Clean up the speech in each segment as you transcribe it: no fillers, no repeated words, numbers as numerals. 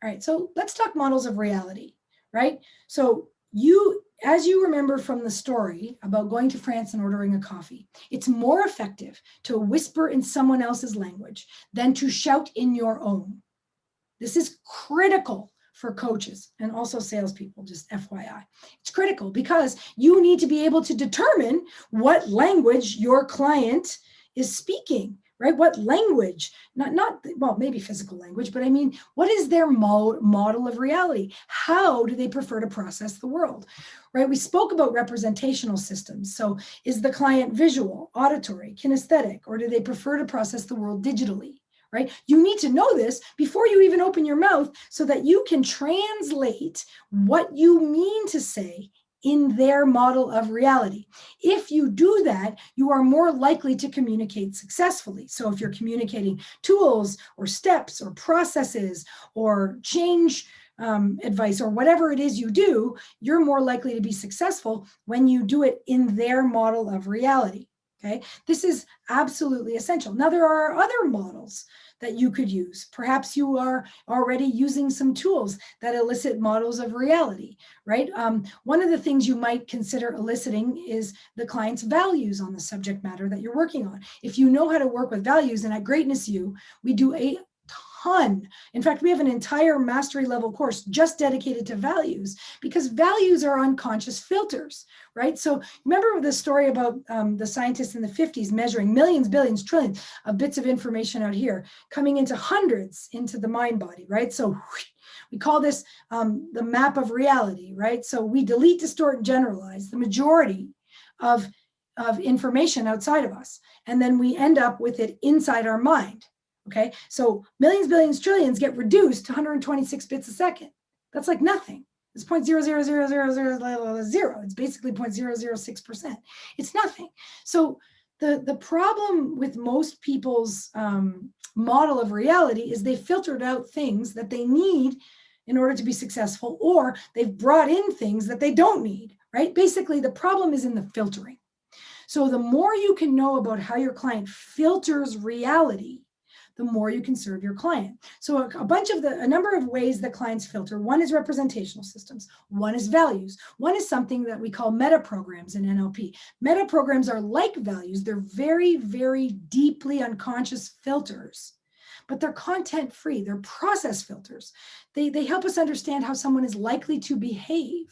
All right, so let's talk models of reality, right? So as you remember from the story about going to France and ordering a coffee, it's more effective to whisper in someone else's language than to shout in your own. This is critical for coaches and also salespeople, just FYI. It's critical because you need to be able to determine what language your client is speaking, right? What language, well, maybe physical language, but I mean, what is their model of reality? How do they prefer to process the world, right? We spoke about representational systems. So is the client visual, auditory, kinesthetic, or do they prefer to process the world digitally? Right? You need to know this before you even open your mouth so that you can translate what you mean to say in their model of reality. If you do that, you are more likely to communicate successfully. So if you're communicating tools or steps or processes or change advice or whatever it is you do, you're more likely to be successful when you do it in their model of reality. Okay, this is absolutely essential. Now, there are other models that you could use. Perhaps you are already using some tools that elicit models of reality, right? One of the things you might consider eliciting is the client's values on the subject matter that you're working on. If you know how to work with values, and at Greatness U, we do a ton. In fact, we have an entire mastery level course just dedicated to values because values are unconscious filters, right? So remember the story about the scientists in the 50s measuring millions, billions, trillions of bits of information out here coming into hundreds into the mind body, right? So we call this the map of reality, right? So we delete, distort, and generalize the majority of information outside of us. And then we end up with it inside our mind. Okay, so millions, billions, trillions get reduced to 126 bits a second. That's like nothing. It's 0.00000. It's basically 0.006%. It's nothing. So the problem with most people's model of reality is they filtered out things that they need in order to be successful, or they've brought in things that they don't need, right? Basically, the problem is in the filtering. So the more you can know about how your client filters reality, the more you can serve your client. So a number of ways that clients filter. One is representational systems. One is values. One is something that we call meta programs in NLP. Meta programs are like values. They're very, very deeply unconscious filters, but they're content free. They're process filters. They help us understand how someone is likely to behave,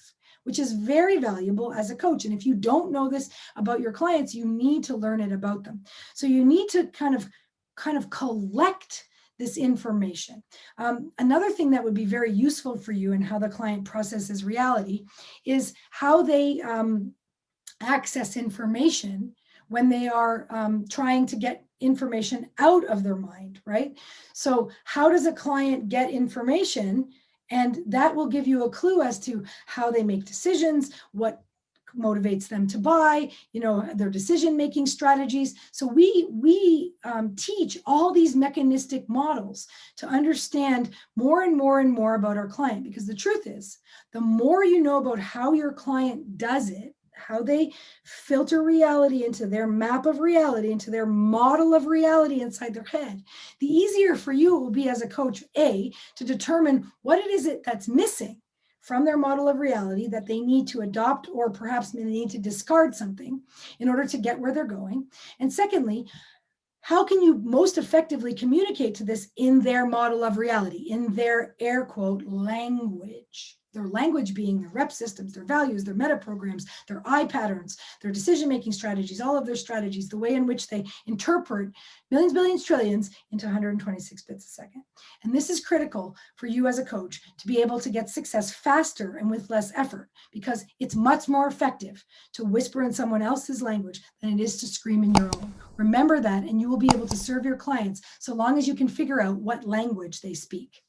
which is very valuable as a coach. And if you don't know this about your clients, you need to learn it about them. So you need to kind of collect this information. Another thing that would be very useful for you in how the client processes reality is how they access information when they are trying to get information out of their mind, right? So how does a client get information? And that will give you a clue as to how they make decisions, what motivates them to buy, their decision-making strategies. So we teach all these mechanistic models to understand more and more and more about our client, because the truth is, the more you know about how your client does it, how they filter reality into their map of reality, into their model of reality inside their head, the easier for you it will be as a coach, to determine what it is that's missing from their model of reality that they need to adopt, or perhaps they need to discard something in order to get where they're going. And secondly, how can you most effectively communicate to this in their model of reality, in their air quote language? Their language being their rep systems, their values, their meta programs, their eye patterns, their decision-making strategies, all of their strategies, the way in which they interpret millions, billions, trillions into 126 bits a second. And this is critical for you as a coach to be able to get success faster and with less effort, because it's much more effective to whisper in someone else's language than it is to scream in your own. Remember that, and you will be able to serve your clients so long as you can figure out what language they speak.